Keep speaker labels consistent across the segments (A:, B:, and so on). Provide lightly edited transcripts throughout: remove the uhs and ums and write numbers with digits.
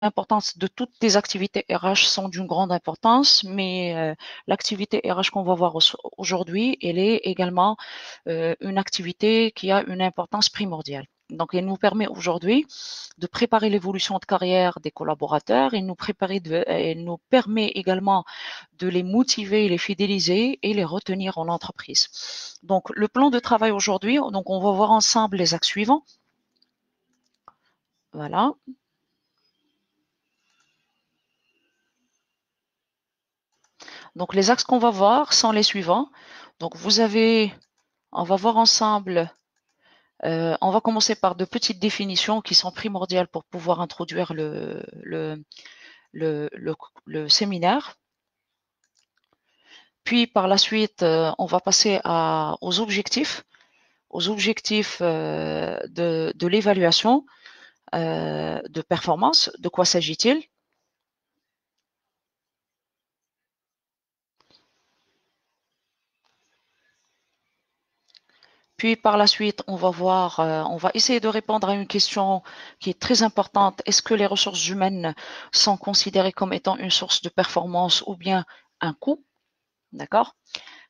A: l'importance de toutes les activités RH sont d'une grande importance, mais l'activité RH qu'on va voir aujourd'hui, elle est également une activité qui a une importance primordiale. Donc, elle nous permet aujourd'hui de préparer l'évolution de carrière des collaborateurs. Elle nous permet également de les motiver, les fidéliser et les retenir en entreprise. Donc, le plan de travail aujourd'hui, donc on va voir ensemble les axes suivants. Voilà. Donc, les axes qu'on va voir sont les suivants. Donc, on va voir ensemble, on va commencer par de petites définitions qui sont primordiales pour pouvoir introduire le, le, le séminaire. Puis, par la suite, on va passer aux objectifs de l'évaluation de performance. De quoi s'agit-il? Puis par la suite, on va essayer de répondre à une question qui est très importante. Est-ce que les ressources humaines sont considérées comme étant une source de performance ou bien un coût? D'accord?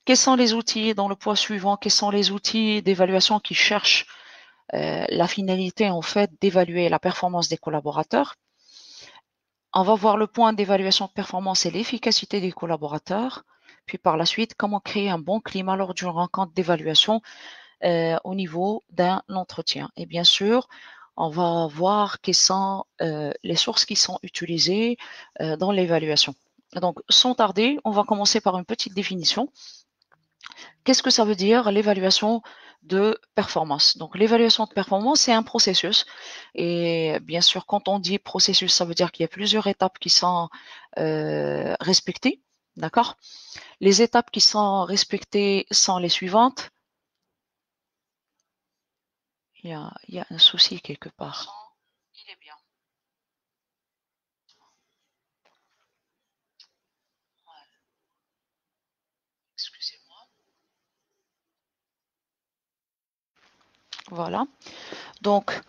A: Quels sont les outils dans le point suivant? Quels sont les outils d'évaluation qui cherchent la finalité en fait d'évaluer la performance des collaborateurs? On va voir le point d'évaluation de performance et l'efficacité des collaborateurs. Puis par la suite, comment créer un bon climat lors d'une rencontre d'évaluation au niveau d'un entretien. Et bien sûr, on va voir quelles sont les sources qui sont utilisées dans l'évaluation. Donc, sans tarder, on va commencer par une petite définition. Qu'est-ce que ça veut dire l'évaluation de performance? Donc, l'évaluation de performance, c'est un processus. Et bien sûr, quand on dit processus, ça veut dire qu'il y a plusieurs étapes qui sont respectées. D'accord? Les étapes qui sont respectées sont les suivantes. Il y a un souci quelque part. Il est bien. Excusez-moi. Voilà. Donc,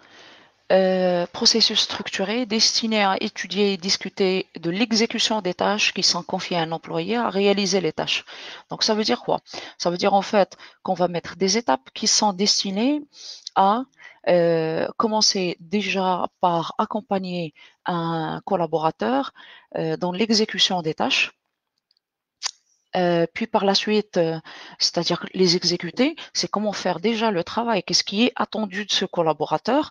A: processus structuré destiné à étudier et discuter de l'exécution des tâches qui sont confiées à un employé à réaliser les tâches. Donc, ça veut dire quoi? Ça veut dire en fait qu'on va mettre des étapes qui sont destinées à commencer déjà par accompagner un collaborateur dans l'exécution des tâches. Puis par la suite, c'est-à-dire les exécuter, c'est comment faire déjà le travail, qu'est-ce qui est attendu de ce collaborateur,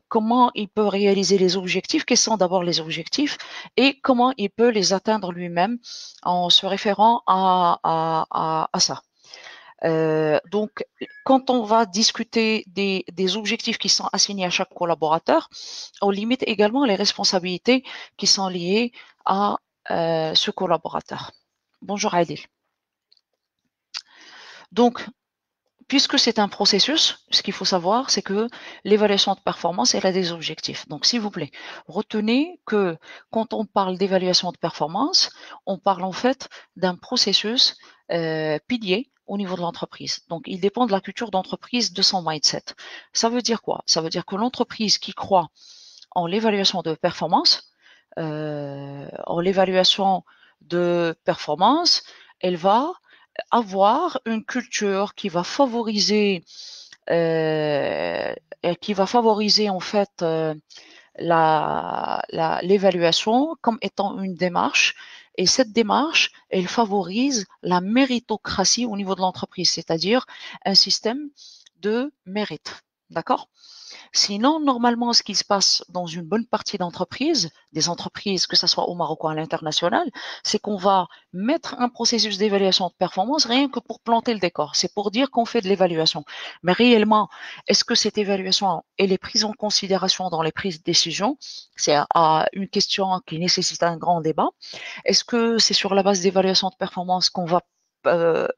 A: comment il peut réaliser les objectifs, quels sont d'abord les objectifs et comment il peut les atteindre lui-même en se référant à ça. Donc, quand on va discuter des objectifs qui sont assignés à chaque collaborateur, on limite également les responsabilités qui sont liées à ce collaborateur. Bonjour Adil. Donc, puisque c'est un processus, ce qu'il faut savoir, c'est que l'évaluation de performance, elle a des objectifs. Donc, s'il vous plaît, retenez que quand on parle d'évaluation de performance, on parle en fait d'un processus pilier au niveau de l'entreprise. Donc, il dépend de la culture d'entreprise, de son mindset. Ça veut dire quoi? Ça veut dire que l'entreprise qui croit en l'évaluation de performance, en l'évaluation de performance, elle va avoir une culture euh, qui va favoriser en fait l'évaluation comme étant une démarche. Et cette démarche, elle favorise la méritocratie au niveau de l'entreprise, c'est-à-dire un système de mérite. D'accord? Sinon, normalement, ce qui se passe dans une bonne partie d'entreprises, des entreprises, que ce soit au Maroc ou à l'international, c'est qu'on va mettre un processus d'évaluation de performance rien que pour planter le décor. C'est pour dire qu'on fait de l'évaluation. Mais réellement, est-ce que cette évaluation elle est prise en considération dans les prises de décision? C'est une question qui nécessite un grand débat. Est-ce que c'est sur la base d'évaluation de performance euh,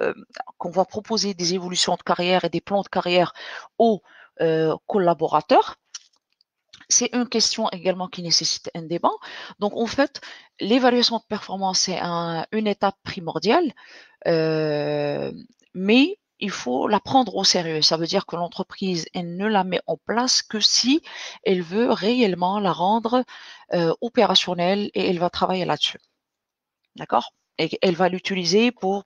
A: qu'on va proposer des évolutions de carrière et des plans de carrière aux collaborateurs? C'est une question également qui nécessite un débat. Donc, en fait, l'évaluation de performance, c'est une étape primordiale, euh, mais il faut la prendre au sérieux. Ça veut dire que l'entreprise, elle ne la met en place que si elle veut réellement la rendre opérationnelle et elle va travailler là-dessus. D'accord? Et elle va l'utiliser pour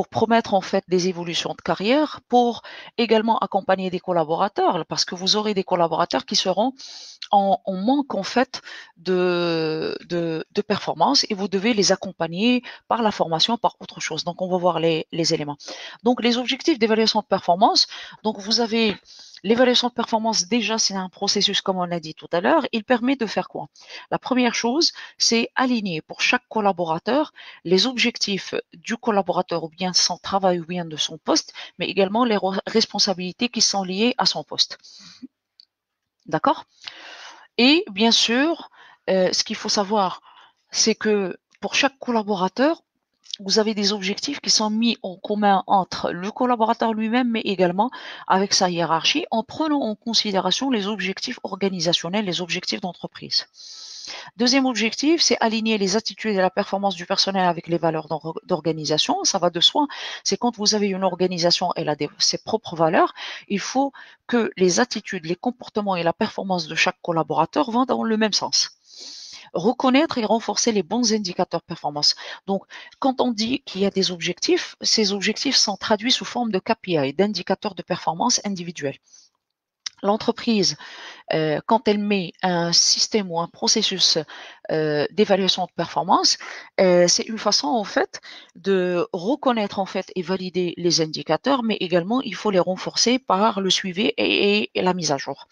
A: promettre en fait des évolutions de carrière, pour également accompagner des collaborateurs, parce que vous aurez des collaborateurs qui seront en manque en fait de performance et vous devez les accompagner par la formation, par autre chose. Donc, on va voir les éléments. Donc, les objectifs d'évaluation de performance. Donc, vous avez l'évaluation de performance. Déjà, c'est un processus, comme on a dit tout à l'heure. Il permet de faire quoi? La première chose, c'est aligner pour chaque collaborateur les objectifs du collaborateur ou bien de son travail ou bien de son poste, mais également les responsabilités qui sont liées à son poste. D'accord? Et bien sûr, ce qu'il faut savoir, c'est que pour chaque collaborateur, vous avez des objectifs qui sont mis en commun entre le collaborateur lui-même, mais également avec sa hiérarchie, en prenant en considération les objectifs organisationnels, les objectifs d'entreprise. Deuxième objectif, c'est aligner les attitudes et la performance du personnel avec les valeurs d'organisation. Ça va de soi. C'est quand vous avez une organisation, elle a ses propres valeurs. Il faut que les attitudes, les comportements et la performance de chaque collaborateur vont dans le même sens. Reconnaître et renforcer les bons indicateurs de performance. Donc, quand on dit qu'il y a des objectifs, ces objectifs sont traduits sous forme de KPI, d'indicateurs de performance individuels. L'entreprise, quand elle met un système ou un processus d'évaluation de performance, c'est une façon en fait de reconnaître en fait et valider les indicateurs, mais également il faut les renforcer par le suivi et la mise à jour.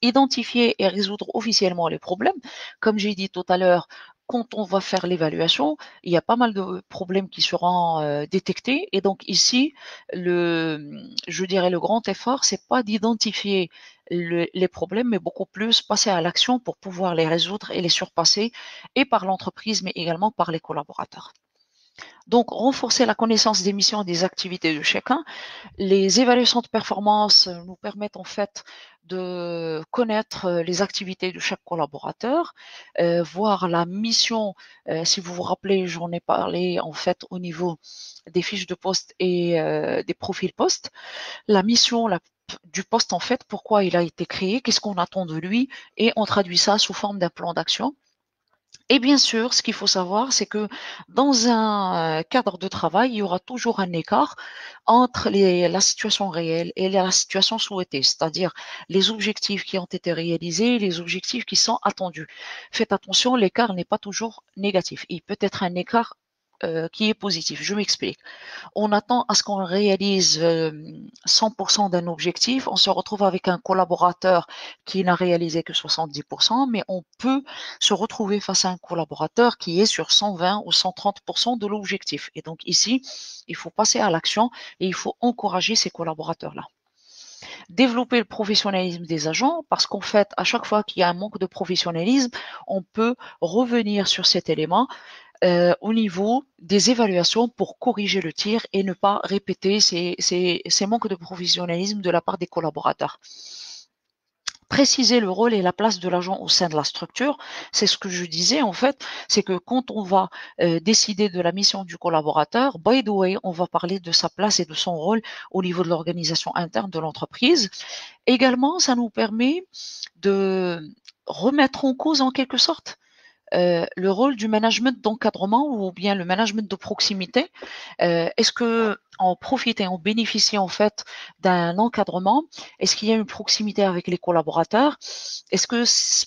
A: Identifier et résoudre officiellement les problèmes. Comme j'ai dit tout à l'heure, quand on va faire l'évaluation, il y a pas mal de problèmes qui seront détectés. Et donc ici, je dirais le grand effort, c'est pas d'identifier les problèmes, mais beaucoup plus passer à l'action pour pouvoir les résoudre et les surpasser, et par l'entreprise, mais également par les collaborateurs. Donc, renforcer la connaissance des missions et des activités de chacun. Les évaluations de performance nous permettent en fait de connaître les activités de chaque collaborateur, voir la mission. Si vous vous rappelez, j'en ai parlé en fait au niveau des fiches de poste et des profils postes. La mission du poste en fait, pourquoi il a été créé, qu'est-ce qu'on attend de lui, et on traduit ça sous forme d'un plan d'action. Et bien sûr, ce qu'il faut savoir, c'est que dans un cadre de travail, il y aura toujours un écart entre la situation réelle et la situation souhaitée, c'est-à-dire les objectifs qui ont été réalisés et les objectifs qui sont attendus. Faites attention, l'écart n'est pas toujours négatif. Il peut être un écart qui est positif. Je m'explique. On attend à ce qu'on réalise 100% d'un objectif. On se retrouve avec un collaborateur qui n'a réalisé que 70%, mais on peut se retrouver face à un collaborateur qui est sur 120 ou 130% de l'objectif. Et donc ici, il faut passer à l'action et il faut encourager ces collaborateurs-là. Développer le professionnalisme des agents, parce qu'en fait, à chaque fois qu'il y a un manque de professionnalisme, on peut revenir sur cet élément au niveau des évaluations pour corriger le tir et ne pas répéter ces manques de professionnalisme de la part des collaborateurs. Préciser le rôle et la place de l'agent au sein de la structure, c'est ce que je disais en fait, c'est que quand on va décider de la mission du collaborateur, by the way, on va parler de sa place et de son rôle au niveau de l'organisation interne de l'entreprise. Également, ça nous permet de remettre en cause en quelque sorte le rôle du management d'encadrement ou bien le management de proximité. Est-ce que en profiter, en bénéficier en fait d'un encadrement? Est-ce qu'il y a une proximité avec les collaborateurs? Est-ce que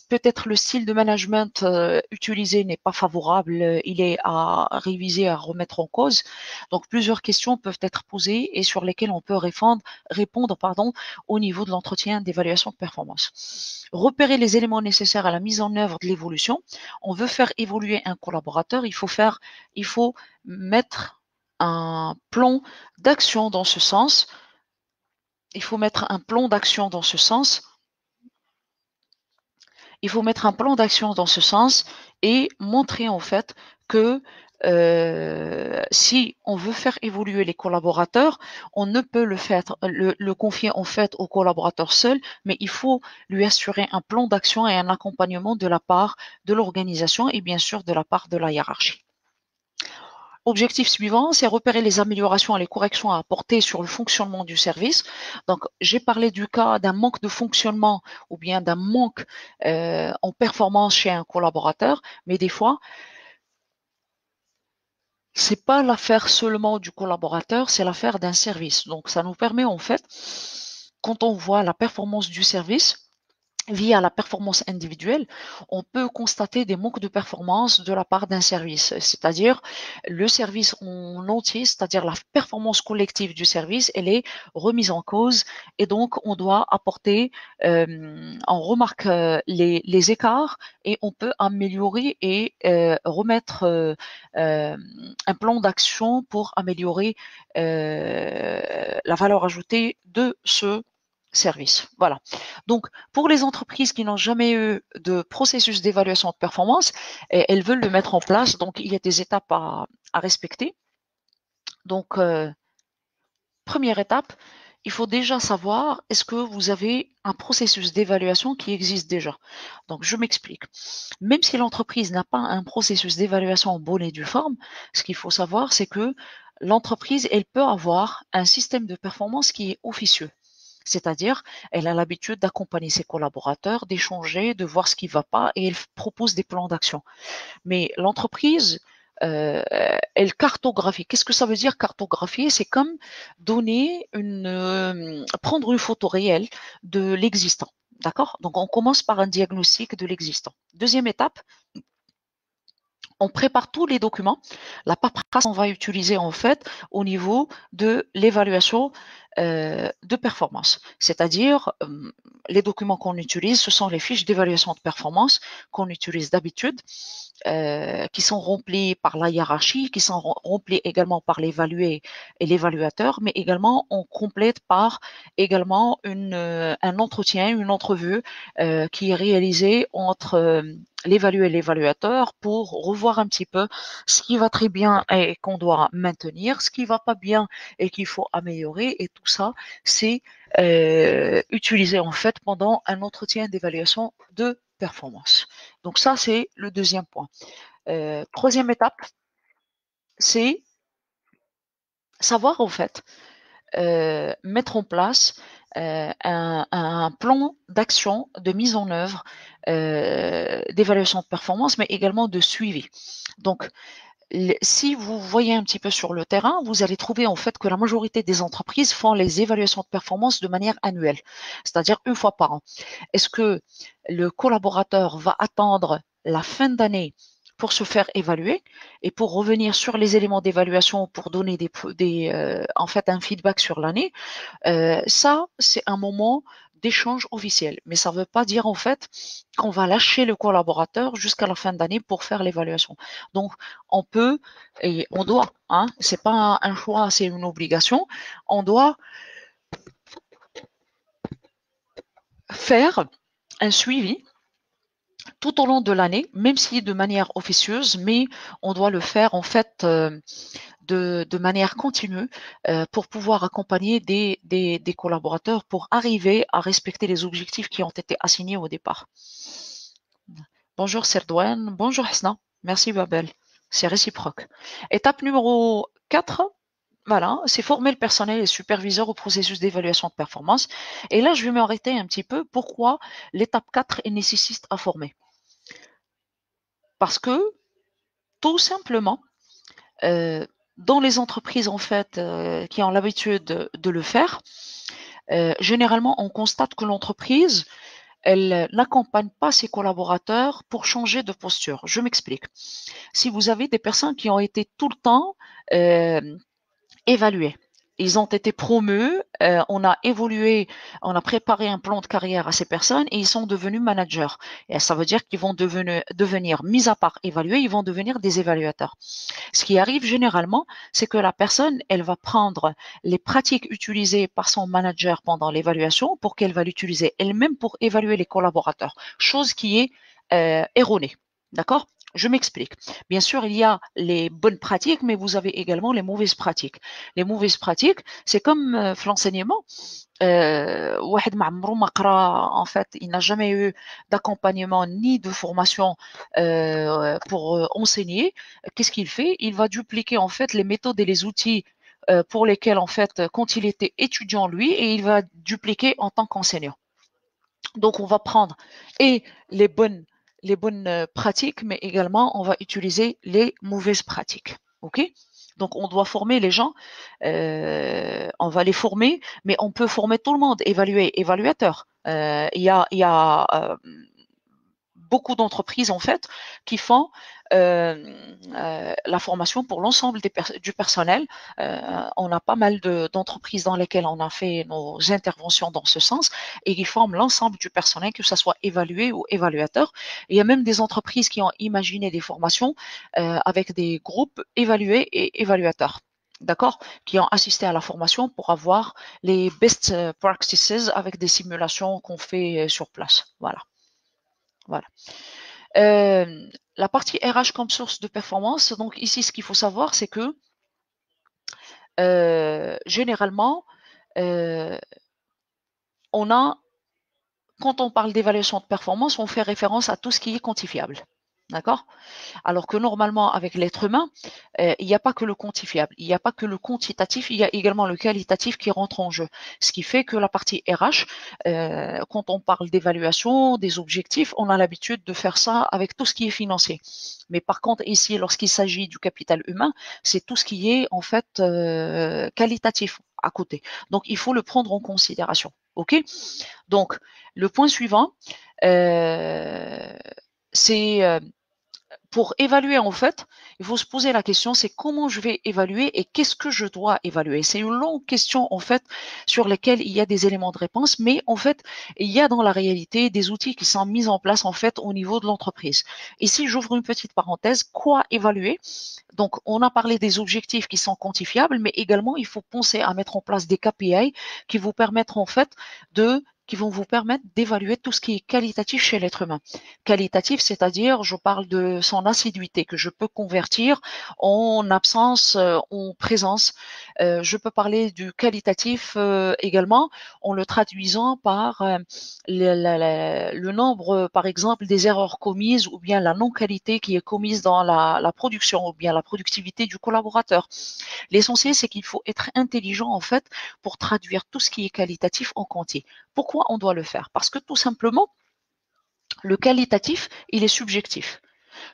A: peut-être le style de management utilisé n'est pas favorable? Il est à réviser, à remettre en cause. Donc plusieurs questions peuvent être posées et sur lesquelles on peut répondre au niveau de l'entretien d'évaluation de performance. Repérer les éléments nécessaires à la mise en œuvre de l'évolution. On veut faire évoluer un collaborateur, il faut mettre un plan d'action dans ce sens. Il faut mettre un plan d'action dans ce sens. Il faut mettre un plan d'action dans ce sens et montrer en fait que si on veut faire évoluer les collaborateurs, on ne peut le confier en fait au collaborateur seul, mais il faut lui assurer un plan d'action et un accompagnement de la part de l'organisation et bien sûr de la part de la hiérarchie. Objectif suivant, c'est repérer les améliorations et les corrections à apporter sur le fonctionnement du service. Donc, j'ai parlé du cas d'un manque de fonctionnement ou bien d'un manque en performance chez un collaborateur, mais des fois, c'est pas l'affaire seulement du collaborateur, c'est l'affaire d'un service. Donc, ça nous permet en fait, quand on voit la performance du service, via la performance individuelle, on peut constater des manques de performance de la part d'un service, c'est-à-dire le service en entier, c'est-à-dire la performance collective du service, elle est remise en cause et donc on doit apporter, on remarque les écarts et on peut améliorer et remettre un plan d'action pour améliorer la valeur ajoutée de ce service. Voilà. Donc, pour les entreprises qui n'ont jamais eu de processus d'évaluation de performance, elles veulent le mettre en place. Donc, il y a des étapes à respecter. Donc, première étape, il faut déjà savoir est-ce que vous avez un processus d'évaluation qui existe déjà. Donc, je m'explique. Même si l'entreprise n'a pas un processus d'évaluation en bonne et due forme, ce qu'il faut savoir, c'est que l'entreprise, elle peut avoir un système de performance qui est officieux. C'est-à-dire, elle a l'habitude d'accompagner ses collaborateurs, d'échanger, de voir ce qui ne va pas et elle propose des plans d'action. Mais l'entreprise, elle cartographie. Qu'est-ce que ça veut dire cartographier? C'est comme prendre une photo réelle de l'existant. D'accord? Donc, on commence par un diagnostic de l'existant. Deuxième étape, on prépare tous les documents, la paperasse qu'on va utiliser en fait au niveau de l'évaluation de performance. C'est-à-dire, les documents qu'on utilise, ce sont les fiches d'évaluation de performance qu'on utilise d'habitude, qui sont remplis par la hiérarchie, qui sont remplis également par l'évalué et l'évaluateur, mais également on complète par également un entretien, une entrevue qui est réalisée entre l'évalué et l'évaluateur pour revoir un petit peu ce qui va très bien et qu'on doit maintenir, ce qui va pas bien et qu'il faut améliorer. Et tout ça, c'est utilisé en fait pendant un entretien d'évaluation de performance. Donc ça, c'est le deuxième point. Troisième étape, c'est savoir en fait mettre en place un plan d'action de mise en œuvre d'évaluation de performance, mais également de suivi. Donc, si vous voyez un petit peu sur le terrain, vous allez trouver en fait que la majorité des entreprises font les évaluations de performance de manière annuelle, c'est-à-dire une fois par an. Est-ce que le collaborateur va attendre la fin d'année pour se faire évaluer et pour revenir sur les éléments d'évaluation pour donner en fait un feedback sur l'année? Ça, c'est un moment d'échange officiel, mais ça ne veut pas dire en fait qu'on va lâcher le collaborateur jusqu'à la fin d'année pour faire l'évaluation. Donc, on peut et on doit, hein, c'est pas un choix, c'est une obligation. On doit faire un suivi tout au long de l'année, même si de manière officieuse, mais on doit le faire en fait de manière continue pour pouvoir accompagner des collaborateurs pour arriver à respecter les objectifs qui ont été assignés au départ. Bonjour Serdouane, bonjour Hasna, merci Babel, c'est réciproque. Étape numéro 4, voilà, c'est former le personnel et le superviseur au processus d'évaluation de performance. Et là, je vais m'arrêter un petit peu. Pourquoi l'étape 4 est nécessaire à former? Parce que, tout simplement, dans les entreprises en fait qui ont l'habitude de le faire, généralement, on constate que l'entreprise, elle n'accompagne pas ses collaborateurs pour changer de posture. Je m'explique. Si vous avez des personnes qui ont été tout le temps évaluées, ils ont été promus, on a évolué, on a préparé un plan de carrière à ces personnes et ils sont devenus managers. Et ça veut dire qu'ils vont devenir, mis à part évalués, ils vont devenir des évaluateurs. Ce qui arrive généralement, c'est que la personne, elle va prendre les pratiques utilisées par son manager pendant l'évaluation pour qu'elle va l'utiliser elle-même pour évaluer les collaborateurs, chose qui est erronée. D'accord? Je m'explique. Bien sûr, il y a les bonnes pratiques, mais vous avez également les mauvaises pratiques. Les mauvaises pratiques, c'est comme l'enseignement. واحد ما عمره ما قرا en fait, il n'a jamais eu d'accompagnement ni de formation pour enseigner. Qu'est-ce qu'il fait? Il va dupliquer en fait les méthodes et les outils pour lesquels en fait quand il était étudiant lui et il va dupliquer en tant qu'enseignant. Donc on va prendre et les bonnes pratiques, mais également on va utiliser les mauvaises pratiques. OK? Donc on doit former les gens, on va les former, mais on peut former tout le monde, évaluer, évaluateur. Il y a beaucoup d'entreprises en fait qui font la formation pour l'ensemble du personnel. On a pas mal d'entreprises dans lesquelles on a fait nos interventions dans ce sens et qui forment l'ensemble du personnel, que ce soit évalué ou évaluateur. Et il y a même des entreprises qui ont imaginé des formations avec des groupes évalués et évaluateurs. D'accord, qui ont assisté à la formation pour avoir les best practices avec des simulations qu'on fait sur place. Voilà. Voilà. La partie RH comme source de performance, donc ici, ce qu'il faut savoir, c'est que généralement, on a, quand on parle d'évaluation de performance, on fait référence à tout ce qui est quantifiable. D'accord? Alors que normalement, avec l'être humain, il n'y a pas que le quantifiable, il n'y a pas que le quantitatif, il y a également le qualitatif qui rentre en jeu. Ce qui fait que la partie RH, quand on parle d'évaluation, des objectifs, on a l'habitude de faire ça avec tout ce qui est financier. Mais par contre, ici, lorsqu'il s'agit du capital humain, c'est tout ce qui est en fait qualitatif à côté. Donc, il faut le prendre en considération. OK? Donc, le point suivant, c'est pour évaluer, en fait, il faut se poser la question, c'est comment je vais évaluer et qu'est-ce que je dois évaluer. C'est une longue question, en fait, sur lesquelles il y a des éléments de réponse, mais en fait, il y a dans la réalité des outils qui sont mis en place, en fait, au niveau de l'entreprise. Ici, j'ouvre une petite parenthèse. Quoi évaluer? Donc, on a parlé des objectifs qui sont quantifiables, mais également, il faut penser à mettre en place des KPI qui vous permettront, en fait, qui vont vous permettre d'évaluer tout ce qui est qualitatif chez l'être humain. Qualitatif, c'est-à-dire, je parle de son assiduité que je peux convertir en absence, en présence. Je peux parler du qualitatif également en le traduisant par le nombre, par exemple, des erreurs commises ou bien la non-qualité qui est commise dans la production ou bien la productivité du collaborateur. L'essentiel, c'est qu'il faut être intelligent en fait pour traduire tout ce qui est qualitatif en quanti. Pourquoi on doit le faire? Parce que tout simplement, le qualitatif, il est subjectif.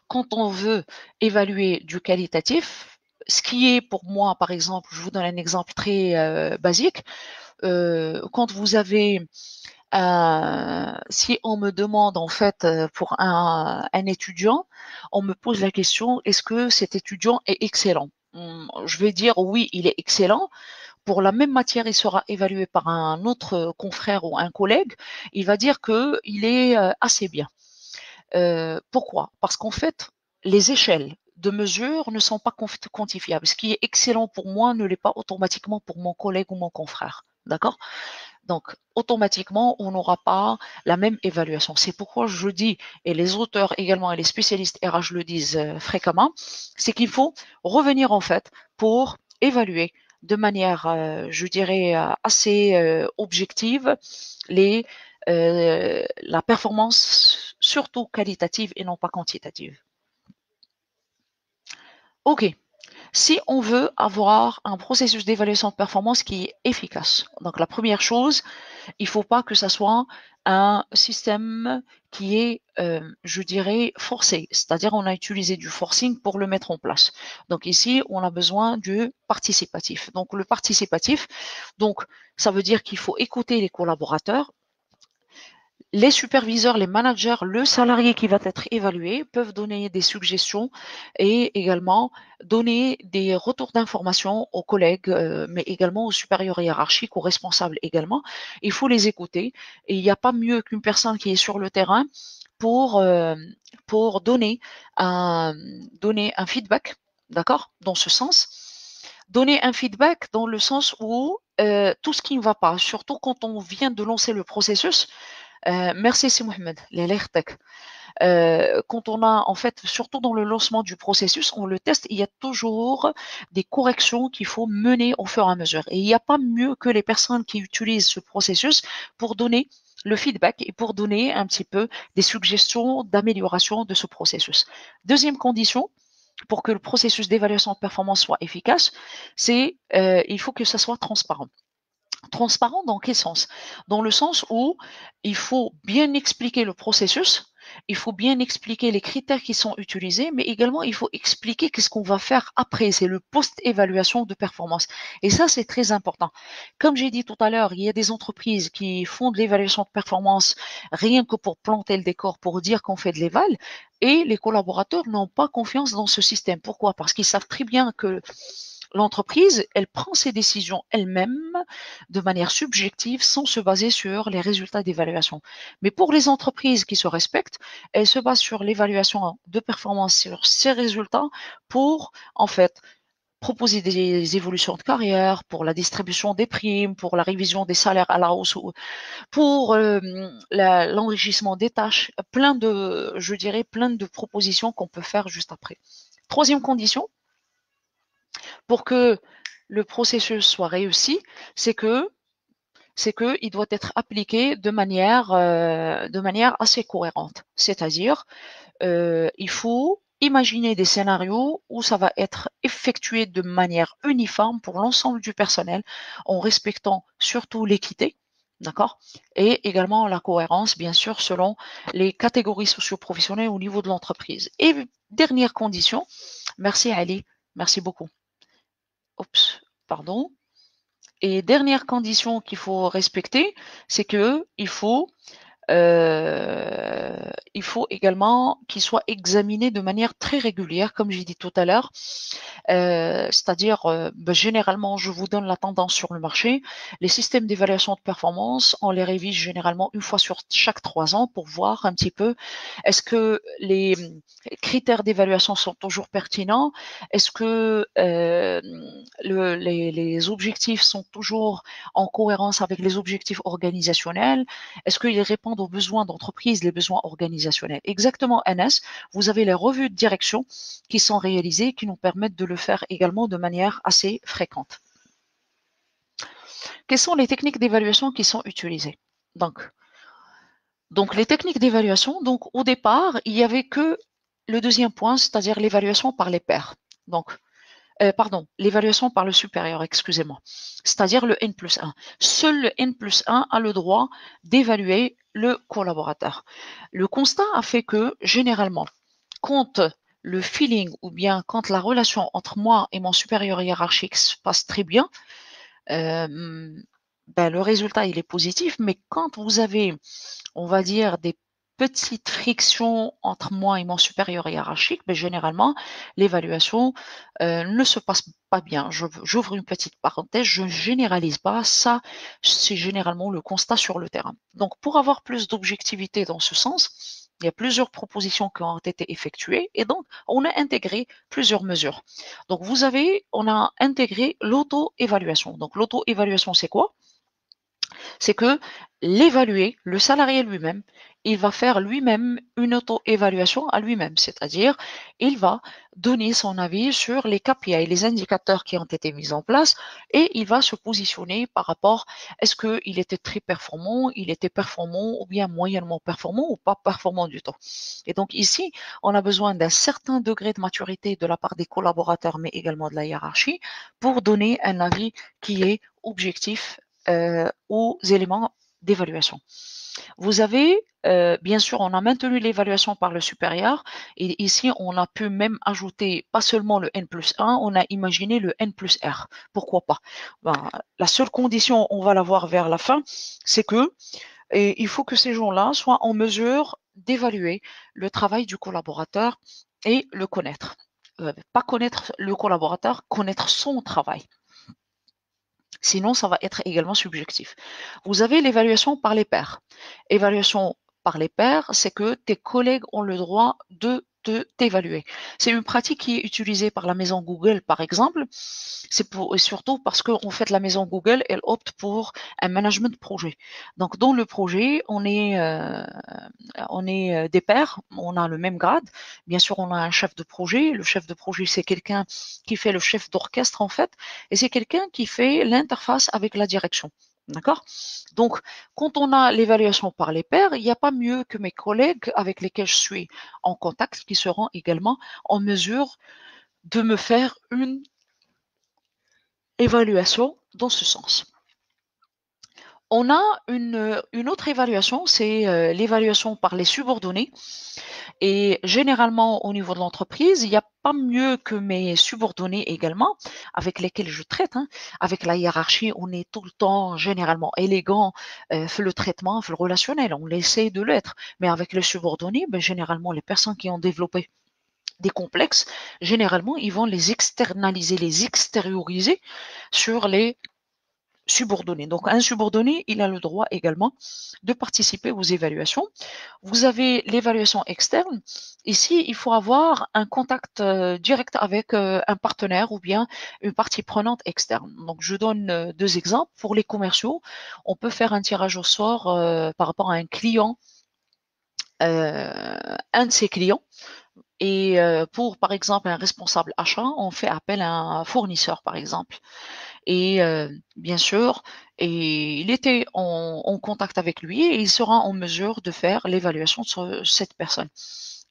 A: Quand on veut évaluer du qualitatif, ce qui est pour moi, par exemple, je vous donne un exemple très basique, quand vous avez si on me demande en fait pour un étudiant, on me pose la question, est-ce que cet étudiant est excellent? Je vais dire oui, il est excellent. Pour la même matière, il sera évalué par un autre confrère ou un collègue. Il va dire qu'il est assez bien. Pourquoi? Parce qu'en fait, les échelles de mesure ne sont pas quantifiables. Ce qui est excellent pour moi ne l'est pas automatiquement pour mon collègue ou mon confrère. D'accord? Donc, automatiquement, on n'aura pas la même évaluation. C'est pourquoi je dis, et les auteurs également et les spécialistes RH le disent fréquemment, c'est qu'il faut revenir en fait pour évaluer de manière, je dirais, assez objective la performance, surtout qualitative et non pas quantitative. OK. Si on veut avoir un processus d'évaluation de performance qui est efficace, donc la première chose, il ne faut pas que ça soit un système qui est, je dirais, forcé. C'est-à-dire, on a utilisé du forcing pour le mettre en place. Donc ici, on a besoin du participatif. Donc le participatif, donc ça veut dire qu'il faut écouter les collaborateurs, les superviseurs, les managers, le salarié qui va être évalué peuvent donner des suggestions et également donner des retours d'informations aux collègues, mais également aux supérieurs hiérarchiques, aux responsables également. Il faut les écouter et il n'y a pas mieux qu'une personne qui est sur le terrain pour, euh, pour donner un feedback, d'accord, dans ce sens. Donner un feedback dans le sens où tout ce qui ne va pas, surtout quand on vient de lancer le processus, Merci, c'est Mohamed. Les LRTEC. Quand on a, en fait, surtout dans le lancement du processus, on le teste, il y a toujours des corrections qu'il faut mener au fur et à mesure. Et il n'y a pas mieux que les personnes qui utilisent ce processus pour donner le feedback et pour donner un petit peu des suggestions d'amélioration de ce processus. Deuxième condition, pour que le processus d'évaluation de performance soit efficace, c'est il faut que ça soit transparent. Transparent dans quel sens? Dans le sens où il faut bien expliquer le processus, il faut bien expliquer les critères qui sont utilisés, mais également il faut expliquer qu'est-ce qu'on va faire après. C'est le post-évaluation de performance. Et ça, c'est très important. Comme j'ai dit tout à l'heure, il y a des entreprises qui font de l'évaluation de performance rien que pour planter le décor, pour dire qu'on fait de l'éval, et les collaborateurs n'ont pas confiance dans ce système. Pourquoi? Parce qu'ils savent très bien que l'entreprise, elle prend ses décisions elle-même de manière subjective sans se baser sur les résultats d'évaluation. Mais pour les entreprises qui se respectent, elles se basent sur l'évaluation de performance sur ces résultats pour, en fait, proposer des évolutions de carrière, pour la distribution des primes, pour la révision des salaires à la hausse, pour l'enrichissement des tâches, plein de, je dirais, plein de propositions qu'on peut faire juste après. Troisième condition, pour que le processus soit réussi, c'est que il doit être appliqué de manière assez cohérente. C'est-à-dire, il faut imaginer des scénarios où ça va être effectué de manière uniforme pour l'ensemble du personnel, en respectant surtout l'équité, d'accord, et également la cohérence, bien sûr, selon les catégories socio-professionnelles au niveau de l'entreprise. Et dernière condition, merci Ali, merci beaucoup. Oups, pardon. Et dernière condition qu'il faut respecter, c'est que il faut également qu'il soit examiné de manière très régulière, comme j'ai dit tout à l'heure. C'est-à-dire, généralement, je vous donne la tendance sur le marché. Les systèmes d'évaluation de performance, on les révise généralement une fois sur chaque 3 ans pour voir un petit peu est-ce que les critères d'évaluation sont toujours pertinents, est-ce que les objectifs sont toujours en cohérence avec les objectifs organisationnels, est-ce qu'ils répondent aux besoins d'entreprise, les besoins organisationnels. Exactement, NS, vous avez les revues de direction qui sont réalisées, qui nous permettent de le faire également de manière assez fréquente. Quelles sont les techniques d'évaluation qui sont utilisées? Donc les techniques d'évaluation, donc au départ, il n'y avait que le deuxième point, c'est-à-dire l'évaluation par les pairs. Donc, pardon, l'évaluation par le supérieur, excusez-moi. C'est-à-dire le N+1. Seul le N+1 a le droit d'évaluer le collaborateur. Le constat a fait que, généralement, quand le feeling ou bien quand la relation entre moi et mon supérieur hiérarchique se passe très bien, le résultat il est positif, mais quand vous avez, on va dire, des petites frictions entre moi et mon supérieur hiérarchique, généralement, l'évaluation ne se passe pas bien. J'ouvre une petite parenthèse, je généralise pas, ça c'est généralement le constat sur le terrain. Donc pour avoir plus d'objectivité dans ce sens, il y a plusieurs propositions qui ont été effectuées et donc on a intégré plusieurs mesures. Donc on a intégré l'auto-évaluation. Donc l'auto-évaluation c'est quoi? C'est que l'évalué, le salarié lui-même, il va faire lui-même une auto-évaluation à lui-même, c'est-à-dire il va donner son avis sur les KPI, les indicateurs qui ont été mis en place, et il va se positionner par rapport est-ce qu'il était très performant, il était performant ou bien moyennement performant ou pas performant du tout. Et donc ici, on a besoin d'un certain degré de maturité de la part des collaborateurs, mais également de la hiérarchie, pour donner un avis qui est objectif aux éléments d'évaluation. Vous avez, bien sûr, on a maintenu l'évaluation par le supérieur et ici, on a pu même ajouter pas seulement le N+1, on a imaginé le N+R. Pourquoi pas? La seule condition, on va la voir vers la fin, c'est que il faut que ces gens-là soient en mesure d'évaluer le travail du collaborateur et le connaître. Pas connaître le collaborateur, connaître son travail. Sinon, ça va être également subjectif. Vous avez l'évaluation par les pairs. Évaluation par les pairs, c'est que tes collègues ont le droit de t'évaluer. C'est une pratique qui est utilisée par la maison Google, par exemple. C'est surtout parce qu'en fait, la maison Google, elle opte pour un management de projet. Donc, dans le projet, on est des pairs, on a le même grade. Bien sûr, on a un chef de projet. Le chef de projet, c'est quelqu'un qui fait le chef d'orchestre, en fait, et c'est quelqu'un qui fait l'interface avec la direction. D'accord? Donc, quand on a l'évaluation par les pairs, il n'y a pas mieux que mes collègues avec lesquels je suis en contact qui seront également en mesure de me faire une évaluation dans ce sens. On a une autre évaluation, c'est l'évaluation par les subordonnés. Et généralement, au niveau de l'entreprise, il n'y a pas mieux que mes subordonnés également, avec lesquels je traite. Hein. Avec la hiérarchie, on est tout le temps généralement élégant, fait le traitement, fait le relationnel, on essaie de l'être. Mais avec les subordonnés, ben, généralement, les personnes qui ont développé des complexes, généralement, ils vont les externaliser, les extérioriser sur les subordonné. Donc, un subordonné, il a le droit également de participer aux évaluations. Vous avez l'évaluation externe. Ici, il faut avoir un contact direct avec un partenaire ou bien une partie prenante externe. Donc, je donne deux exemples. Pour les commerciaux, on peut faire un tirage au sort par rapport à un client, un de ses clients. Et pour, par exemple, un responsable achat, on fait appel à un fournisseur, par exemple. Et bien sûr, et il était en contact avec lui et il sera en mesure de faire l'évaluation sur cette personne.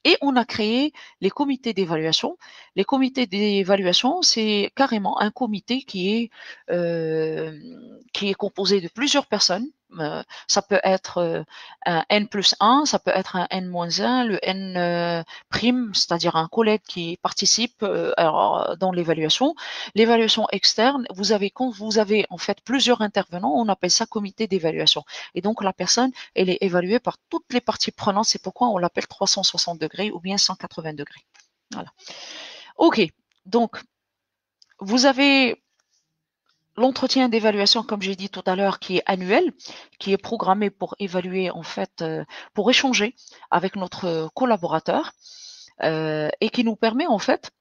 A: Et on a créé les comités d'évaluation. Les comités d'évaluation, c'est carrément un comité qui est composé de plusieurs personnes. Ça peut être un N+1, ça peut être un N-1, le N prime, c'est-à-dire un collègue qui participe dans l'évaluation. L'évaluation externe, quand vous avez en fait plusieurs intervenants, on appelle ça comité d'évaluation. Et donc la personne, elle est évaluée par toutes les parties prenantes. C'est pourquoi on l'appelle 360 degrés ou bien 180 degrés. Voilà. Ok. Donc, vous avez l'entretien d'évaluation, comme j'ai dit tout à l'heure, qui est annuel, qui est programmé pour évaluer, en fait, pour échanger avec notre collaborateur et qui nous permet, en fait,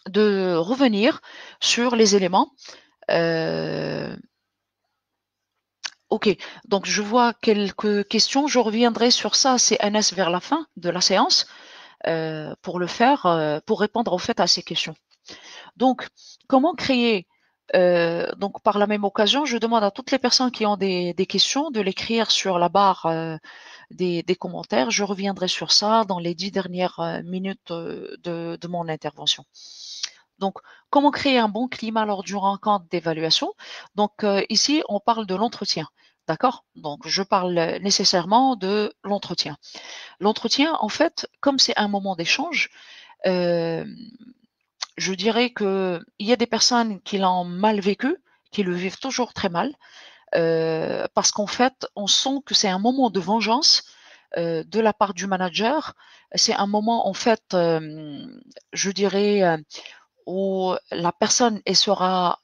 A: de revenir sur les éléments. Ok, donc je vois quelques questions. Je reviendrai sur ça, c'est NS vers la fin de la séance, pour le faire, pour répondre au fait à ces questions. Donc, comment créer donc par la même occasion, je demande à toutes les personnes qui ont des questions de l'écrire sur la barre des commentaires. Je reviendrai sur ça dans les 10 dernières minutes de mon intervention. Donc, comment créer un bon climat lors d'une rencontre d'évaluation? Donc, ici, on parle de l'entretien. D'accord? Donc, je parle nécessairement de l'entretien. L'entretien, en fait, comme c'est un moment d'échange, euh, je dirais que il y a des personnes qui l'ont mal vécu, qui le vivent toujours très mal, parce qu'en fait, on sent que c'est un moment de vengeance de la part du manager. C'est un moment, en fait, je dirais, où la personne elle sera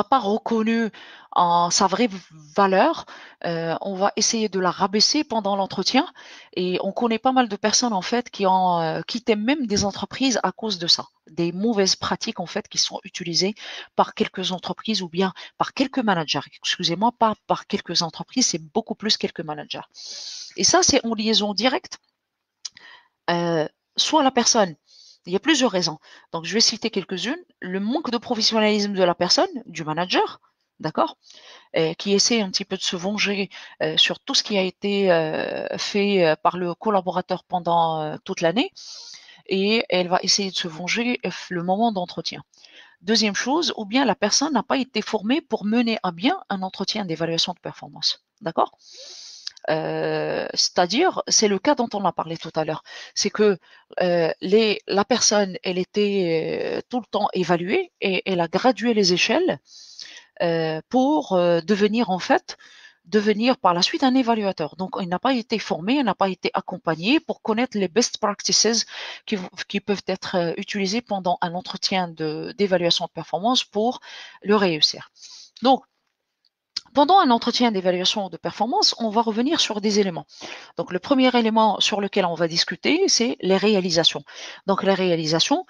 A: pas reconnue en sa vraie valeur. On va essayer de la rabaisser pendant l'entretien et on connaît pas mal de personnes en fait qui ont quitté même des entreprises à cause de ça, des mauvaises pratiques en fait qui sont utilisées par quelques entreprises ou bien par quelques managers. Excusez-moi, pas par quelques entreprises, c'est beaucoup plus quelques managers. Et ça, c'est en liaison directe. Euh, Soit la personne, il y a plusieurs raisons. Donc, je vais citer quelques-unes. Le manque de professionnalisme de la personne, du manager, d'accord, qui essaie un petit peu de se venger sur tout ce qui a été fait par le collaborateur pendant toute l'année, et elle va essayer de se venger le moment d'entretien. Deuxième chose, ou bien la personne n'a pas été formée pour mener à bien un entretien d'évaluation de performance. D'accord? C'est-à-dire, c'est le cas dont on a parlé tout à l'heure, c'est que la personne, elle était tout le temps évaluée et elle a gradué les échelles pour devenir en fait devenir par la suite un évaluateur. Donc, il n'a pas été formé, il n'a pas été accompagné pour connaître les best practices qui peuvent être utilisées pendant un entretien d'évaluation de performance pour le réussir. Donc, Pendant un entretien d'évaluation de performance, on va revenir sur des éléments. Donc, le premier élément sur lequel on va discuter, c'est les réalisations. Donc, les réalisations,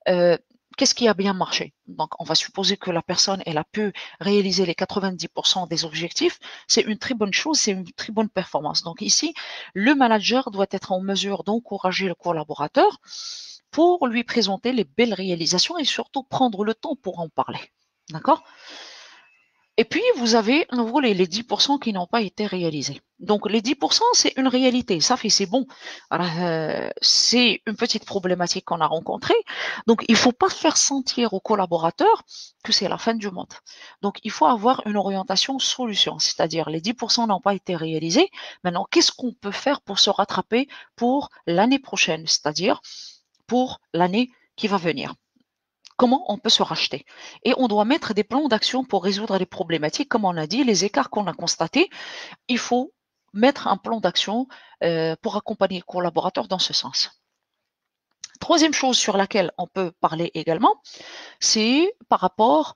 A: euh, qu'est-ce qui a bien marché? Donc, on va supposer que la personne, elle a pu réaliser les 90% des objectifs. C'est une très bonne chose, c'est une très bonne performance. Donc, ici, le manager doit être en mesure d'encourager le collaborateur pour lui présenter les belles réalisations et surtout prendre le temps pour en parler. D'accord? Et puis, vous avez à nouveau les 10% qui n'ont pas été réalisés. Donc, les 10%, c'est une réalité. Ça fait, c'est bon. C'est une petite problématique qu'on a rencontrée. Donc, il ne faut pas faire sentir aux collaborateurs que c'est la fin du monde. Donc, il faut avoir une orientation solution. C'est-à-dire, les 10% n'ont pas été réalisés. Maintenant, qu'est-ce qu'on peut faire pour se rattraper pour l'année prochaine? C'est-à-dire, pour l'année qui va venir. Comment on peut se racheter. Et on doit mettre des plans d'action pour résoudre les problématiques. Comme on a dit, les écarts qu'on a constatés, il faut mettre un plan d'action pour accompagner les collaborateurs dans ce sens. Troisième chose sur laquelle on peut parler également, c'est par rapport,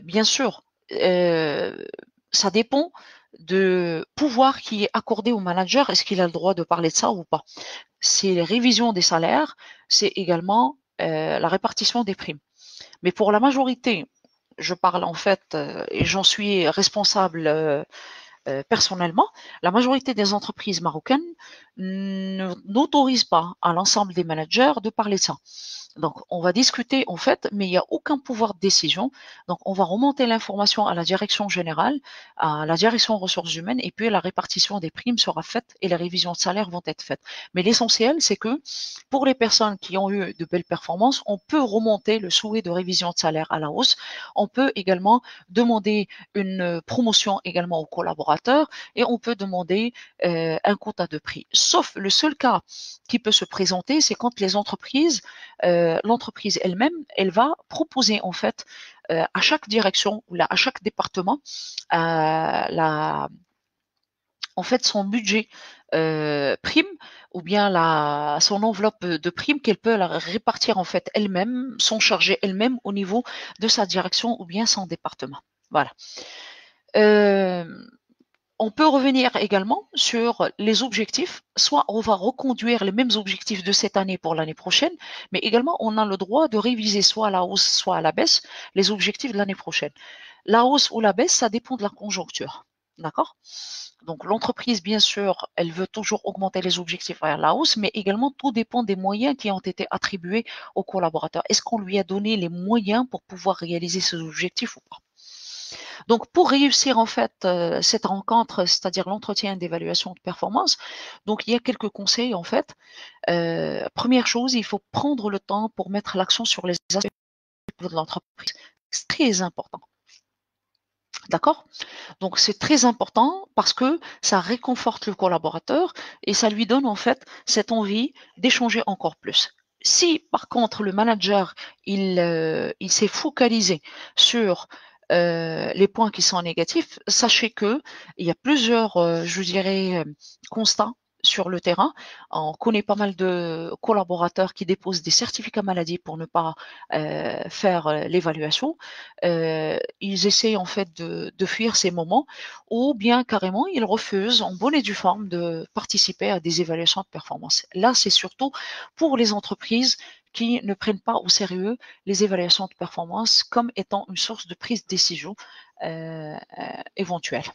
A: bien sûr, ça dépend de pouvoir qui est accordé au manager. Est-ce qu'il a le droit de parler de ça ou pas? C'est les révisions des salaires, c'est également la répartition des primes. Mais pour la majorité, je parle en fait, et j'en suis responsable personnellement, la majorité des entreprises marocaines n'autorisent pas à l'ensemble des managers de parler de ça. Donc, on va discuter en fait, mais il n'y a aucun pouvoir de décision. Donc, on va remonter l'information à la direction générale, à la direction ressources humaines, et puis la répartition des primes sera faite et les révisions de salaire vont être faites. Mais l'essentiel, c'est que pour les personnes qui ont eu de belles performances, on peut remonter le souhait de révision de salaire à la hausse. On peut également demander une promotion également aux collaborateurs et on peut demander un quota de prix. Sauf le seul cas qui peut se présenter, c'est quand les entreprises l'entreprise elle-même, elle va proposer en fait à chaque direction ou à chaque département la, en fait son budget prime ou bien son enveloppe de prime qu'elle peut la répartir en fait elle-même, s'en charger elle-même au niveau de sa direction ou bien son département. Voilà. Euh, on peut revenir également sur les objectifs. Soit on va reconduire les mêmes objectifs de cette année pour l'année prochaine, mais également on a le droit de réviser soit à la hausse, soit à la baisse les objectifs de l'année prochaine. La hausse ou la baisse, ça dépend de la conjoncture. D'accord? Donc l'entreprise, bien sûr, elle veut toujours augmenter les objectifs vers la hausse, mais également tout dépend des moyens qui ont été attribués aux collaborateurs. Est-ce qu'on lui a donné les moyens pour pouvoir réaliser ces objectifs ou pas? Donc, pour réussir en fait cette rencontre, c'est-à-dire l'entretien d'évaluation de performance, donc il y a quelques conseils en fait. Première chose, il faut prendre le temps pour mettre l'accent sur les aspects de l'entreprise. C'est très important. D'accord? Donc c'est très important parce que ça réconforte le collaborateur et ça lui donne en fait cette envie d'échanger encore plus. Si par contre le manager il s'est focalisé sur les points qui sont négatifs, sachez que il y a plusieurs, je dirais, constats sur le terrain. On connaît pas mal de collaborateurs qui déposent des certificats maladie pour ne pas faire l'évaluation. Ils essayent en fait de fuir ces moments ou bien carrément ils refusent en bonne et due forme de participer à des évaluations de performance. Là, c'est surtout pour les entreprises qui ne prennent pas au sérieux les évaluations de performance comme étant une source de prise de décision éventuelle.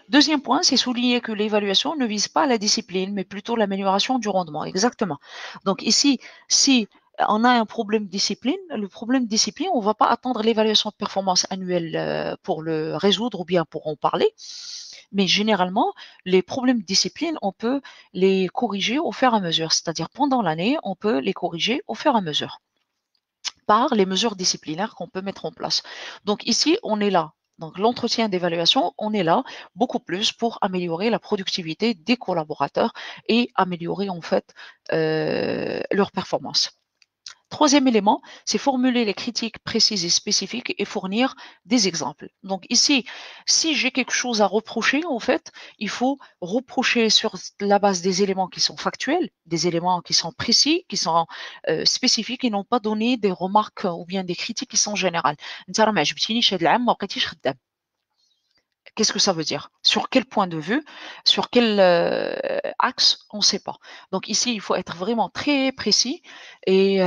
A: Deuxième point, c'est souligner que l'évaluation ne vise pas la discipline, mais plutôt l'amélioration du rendement. Exactement. Donc ici, si on a un problème de discipline, le problème de discipline, on ne va pas attendre l'évaluation de performance annuelle pour le résoudre ou bien pour en parler. Mais généralement, les problèmes de discipline, on peut les corriger au fur et à mesure. C'est-à-dire pendant l'année, on peut les corriger au fur et à mesure par les mesures disciplinaires qu'on peut mettre en place. Donc ici, on est là. Donc l'entretien d'évaluation, on est là beaucoup plus pour améliorer la productivité des collaborateurs et améliorer en fait leur performance. Troisième élément, c'est formuler les critiques précises et spécifiques et fournir des exemples. Donc ici, si j'ai quelque chose à reprocher, en fait, il faut reprocher sur la base des éléments qui sont factuels, des éléments qui sont précis, qui sont spécifiques et non pas donner des remarques ou bien des critiques qui sont générales. Qu'est-ce que ça veut dire? Sur quel point de vue? Sur quel axe? On ne sait pas. Donc ici, il faut être vraiment très précis et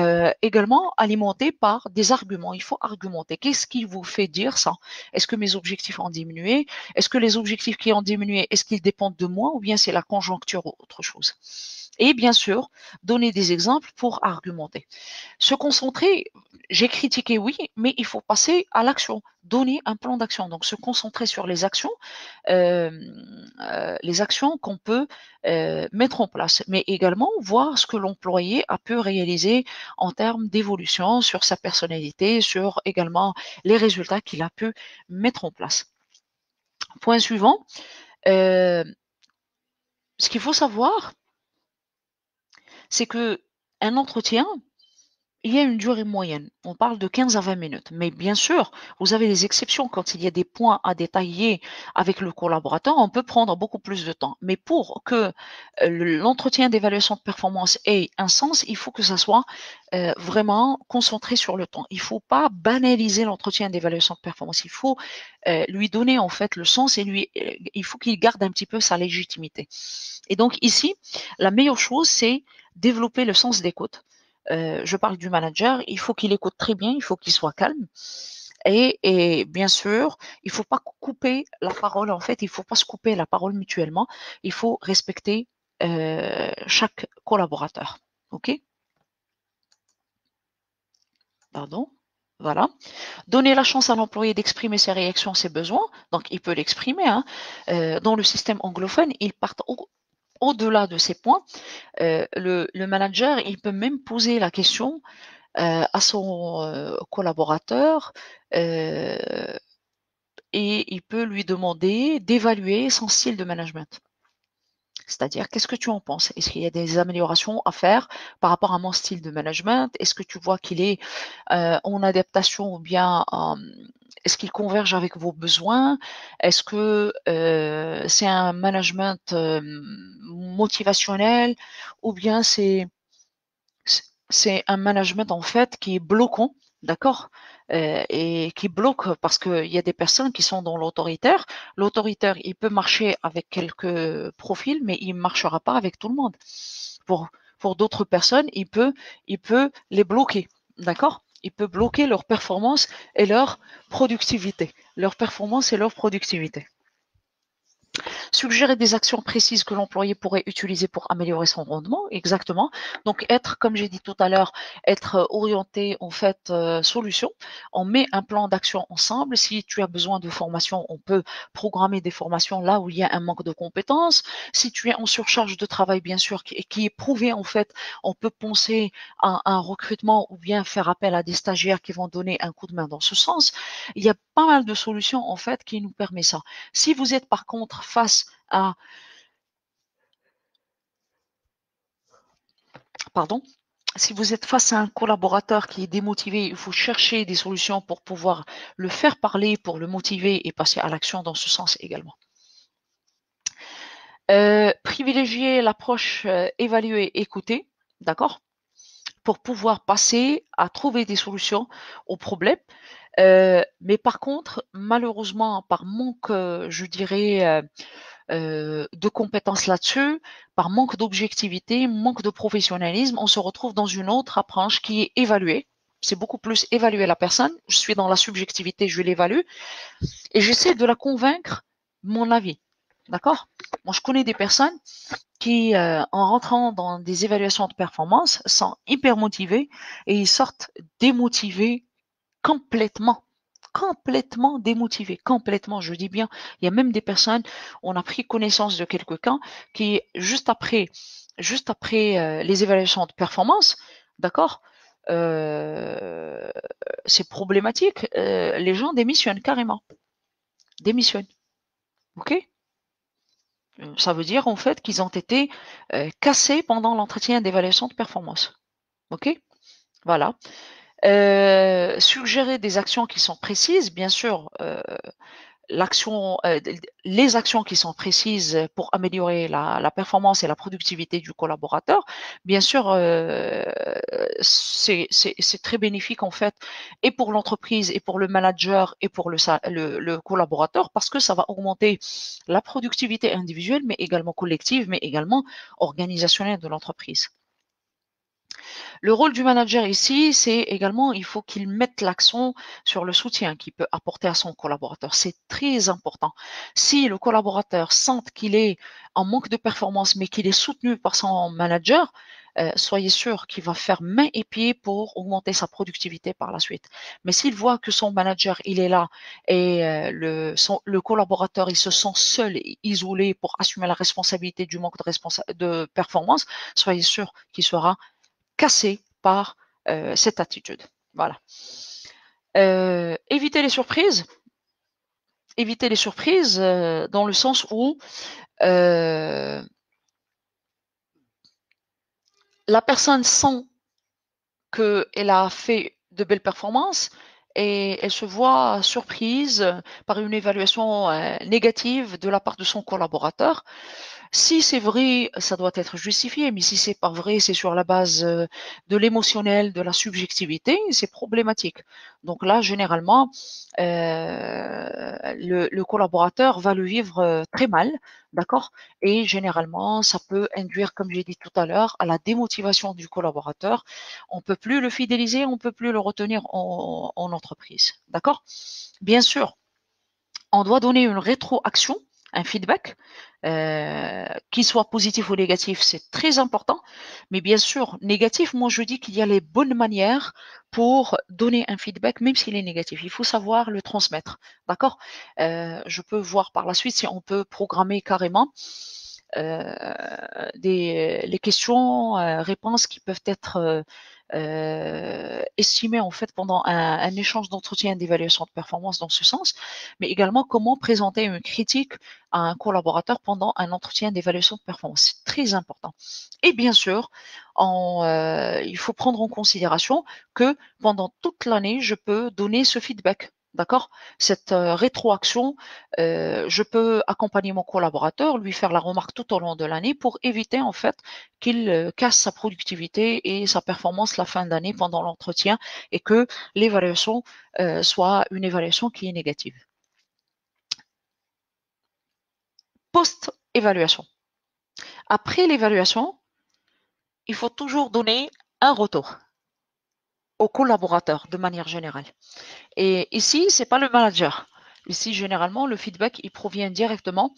A: également alimenté par des arguments. Il faut argumenter. Qu'est-ce qui vous fait dire ça? Est-ce que mes objectifs ont diminué? Est-ce que les objectifs qui ont diminué, est-ce qu'ils dépendent de moi ou bien c'est la conjoncture ou autre chose? Et bien sûr, donner des exemples pour argumenter. Se concentrer, j'ai critiqué, oui, mais il faut passer à l'action, donner un plan d'action. Donc, se concentrer sur euh, les actions qu'on peut mettre en place, mais également voir ce que l'employé a pu réaliser en termes d'évolution sur sa personnalité, sur également les résultats qu'il a pu mettre en place. Point suivant, ce qu'il faut savoir, c'est que un entretien, il y a une durée moyenne. On parle de 15 à 20 minutes. Mais bien sûr, vous avez des exceptions quand il y a des points à détailler avec le collaborateur. On peut prendre beaucoup plus de temps. Mais pour que l'entretien d'évaluation de performance ait un sens, il faut que ça soit vraiment concentré sur le temps. Il ne faut pas banaliser l'entretien d'évaluation de performance. Il faut lui donner en fait le sens et il faut qu'il garde un petit peu sa légitimité. Et donc ici, la meilleure chose, c'est développer le sens d'écoute. Je parle du manager, il faut qu'il écoute très bien, il faut qu'il soit calme. Et bien sûr, il ne faut pas couper la parole, en fait, il ne faut pas se couper la parole mutuellement. Il faut respecter chaque collaborateur. OK? Pardon. Voilà. Donner la chance à l'employé d'exprimer ses réactions, ses besoins. Donc, il peut l'exprimer. Hein. Dans le système anglophone, ils partent au-delà de ces points. Le manager, il peut même poser la question à son collaborateur euh, et il peut lui demander d'évaluer son style de management. C'est-à-dire, qu'est-ce que tu en penses? Est-ce qu'il y a des améliorations à faire par rapport à mon style de management? Est-ce que tu vois qu'il est en adaptation ou bien est-ce qu'il converge avec vos besoins? Est-ce que c'est un management motivationnel ou bien c'est un management en fait qui est bloquant, d'accord? Et qui bloque parce qu'il y a des personnes qui sont dans l'autoritaire. L'autoritaire, il peut marcher avec quelques profils, mais il ne marchera pas avec tout le monde. Pour, pour d'autres personnes, il peut les bloquer, d'accord? Il peut bloquer leur performance et leur productivité. Leur performance et leur productivité. Suggérer des actions précises que l'employé pourrait utiliser pour améliorer son rendement, exactement. Donc être, comme j'ai dit tout à l'heure, être orienté en fait solution. On met un plan d'action ensemble. Si tu as besoin de formation, on peut programmer des formations là où il y a un manque de compétences. Si tu es en surcharge de travail, bien sûr, qui est prouvé en fait, on peut penser à un recrutement ou bien faire appel à des stagiaires qui vont donner un coup de main dans ce sens. Il y a pas mal de solutions en fait qui nous permettent ça. Si vous êtes par contre face à, pardon, si vous êtes face à un collaborateur qui est démotivé, il faut chercher des solutions pour pouvoir le faire parler, pour le motiver et passer à l'action dans ce sens également. Privilégier l'approche évaluer, écouter, d'accord, pour pouvoir passer à trouver des solutions aux problèmes. Mais par contre, malheureusement, par manque, je dirais, de compétences là-dessus, par manque d'objectivité, manque de professionnalisme, on se retrouve dans une autre approche qui est évaluer. C'est beaucoup plus évaluer la personne. Je suis dans la subjectivité, je l'évalue et j'essaie de la convaincre de mon avis. D'accord? Moi, je connais des personnes qui, en rentrant dans des évaluations de performance, sont hyper motivés et ils sortent démotivés complètement. Complètement démotivés, complètement, je dis bien. Il y a même des personnes, on a pris connaissance de quelques cas qui, juste après les évaluations de performance, d'accord, euh, c'est problématique. Les gens démissionnent carrément, démissionnent. Ok? Ça veut dire en fait qu'ils ont été cassés pendant l'entretien d'évaluation de performance. Ok? Voilà. Suggérer des actions qui sont précises, bien sûr, l'action, les actions qui sont précises pour améliorer la performance et la productivité du collaborateur, bien sûr, c'est très bénéfique en fait, et pour l'entreprise, et pour le manager, et pour le collaborateur, parce que ça va augmenter la productivité individuelle, mais également collective, mais également organisationnelle de l'entreprise. Le rôle du manager ici, c'est également, il faut qu'il mette l'accent sur le soutien qu'il peut apporter à son collaborateur. C'est très important. Si le collaborateur sent qu'il est en manque de performance, mais qu'il est soutenu par son manager, soyez sûr qu'il va faire main et pied pour augmenter sa productivité par la suite. Mais s'il voit que son manager, il est là et le collaborateur, il se sent seul et isolé pour assumer la responsabilité du manque de performance, soyez sûr qu'il sera cassé par cette attitude. Voilà. Éviter les surprises. Éviter les surprises dans le sens où la personne sent qu'elle a fait de belles performances et elle se voit surprise par une évaluation négative de la part de son collaborateur. Si c'est vrai, ça doit être justifié, mais si c'est pas vrai, c'est sur la base de l'émotionnel, de la subjectivité, c'est problématique. Donc là, généralement, le collaborateur va le vivre très mal, d'accord? Et généralement, ça peut induire, comme j'ai dit tout à l'heure, à la démotivation du collaborateur. On peut plus le fidéliser, on peut plus le retenir en entreprise, d'accord? Bien sûr, on doit donner une rétroaction, un feedback, qu'il soit positif ou négatif, c'est très important. Mais bien sûr, négatif, moi je dis qu'il y a les bonnes manières pour donner un feedback, même s'il est négatif. Il faut savoir le transmettre, d'accord? Je peux voir par la suite si on peut programmer carrément les questions, réponses qui peuvent être estimées en fait pendant un échange d'entretien d'évaluation de performance dans ce sens, mais également comment présenter une critique à un collaborateur pendant un entretien d'évaluation de performance. C'est très important. Et bien sûr, il faut prendre en considération que pendant toute l'année, je peux donner ce feedback. D'accord? Cette rétroaction, je peux accompagner mon collaborateur, lui faire la remarque tout au long de l'année pour éviter en fait qu'il casse sa productivité et sa performance la fin d'année pendant l'entretien et que l'évaluation soit une évaluation qui est négative. Post-évaluation. Après l'évaluation, il faut toujours donner un retour au collaborateur de manière générale. Et ici, c'est pas le manager. Ici, généralement, le feedback, il provient directement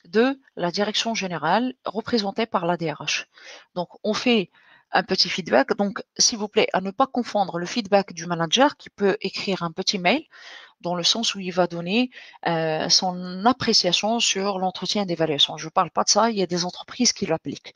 A: de la direction générale représentée par la DRH. Donc, on fait un petit feedback. Donc, s'il vous plaît, à ne pas confondre le feedback du manager qui peut écrire un petit mail dans le sens où il va donner son appréciation sur l'entretien d'évaluation. Je ne parle pas de ça, il y a des entreprises qui l'appliquent.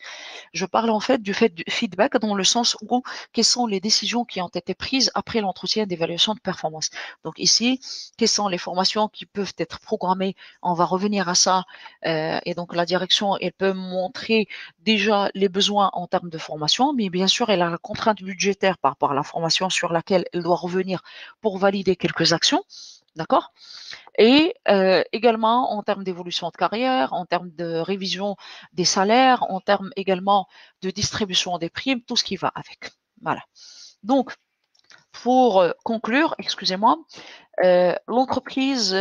A: Je parle en fait du feedback dans le sens où quelles sont les décisions qui ont été prises après l'entretien d'évaluation de performance. Donc ici, quelles sont les formations qui peuvent être programmées? On va revenir à ça. Et donc la direction, elle peut montrer déjà les besoins en termes de formation, mais bien sûr, elle a la contrainte budgétaire par rapport à la formation sur laquelle elle doit revenir pour valider quelques actions. D'accord? Et également en termes d'évolution de carrière, en termes de révision des salaires, en termes également de distribution des primes, tout ce qui va avec. Voilà. Donc, pour conclure, excusez-moi, l'entreprise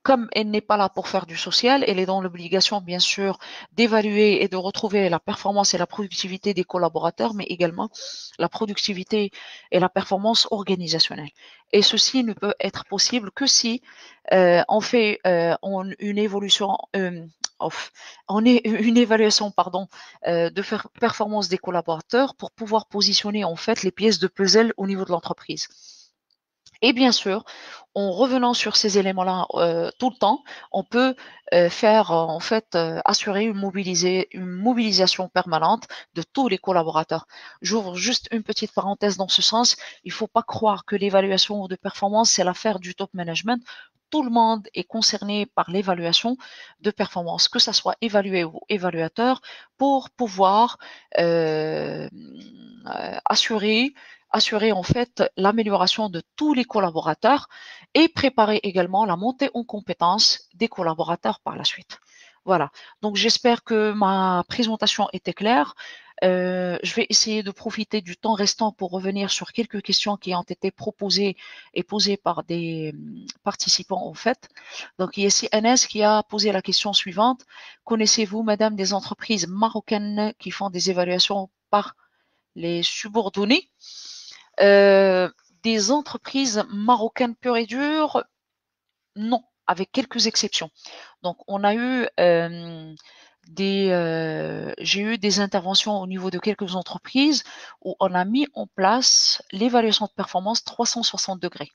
A: comme elle n'est pas là pour faire du social, elle est dans l'obligation, bien sûr, d'évaluer et de retrouver la performance et la productivité des collaborateurs, mais également la productivité et la performance organisationnelle. Et ceci ne peut être possible que si on fait une évolution, on est une évaluation, pardon, de performance des collaborateurs pour pouvoir positionner en fait les pièces de puzzle au niveau de l'entreprise. Et bien sûr, en revenant sur ces éléments-là tout le temps, on peut faire en fait assurer une mobilisation permanente de tous les collaborateurs. J'ouvre juste une petite parenthèse dans ce sens. Il ne faut pas croire que l'évaluation de performance c'est l'affaire du top management. Tout le monde est concerné par l'évaluation de performance, que ça soit évalué ou évaluateur, pour pouvoir assurer assurer en fait l'amélioration de tous les collaborateurs et préparer également la montée en compétences des collaborateurs par la suite. Voilà. Donc j'espère que ma présentation était claire. Je vais essayer de profiter du temps restant pour revenir sur quelques questions qui ont été proposées et posées par des participants en fait. Donc il y a ici NS qui a posé la question suivante. Connaissez-vous, madame, des entreprises marocaines qui font des évaluations par les subordonnés? Euh, des entreprises marocaines pures et dures, non, avec quelques exceptions. Donc, on a eu j'ai eu des interventions au niveau de quelques entreprises où on a mis en place l'évaluation de performance 360 degrés.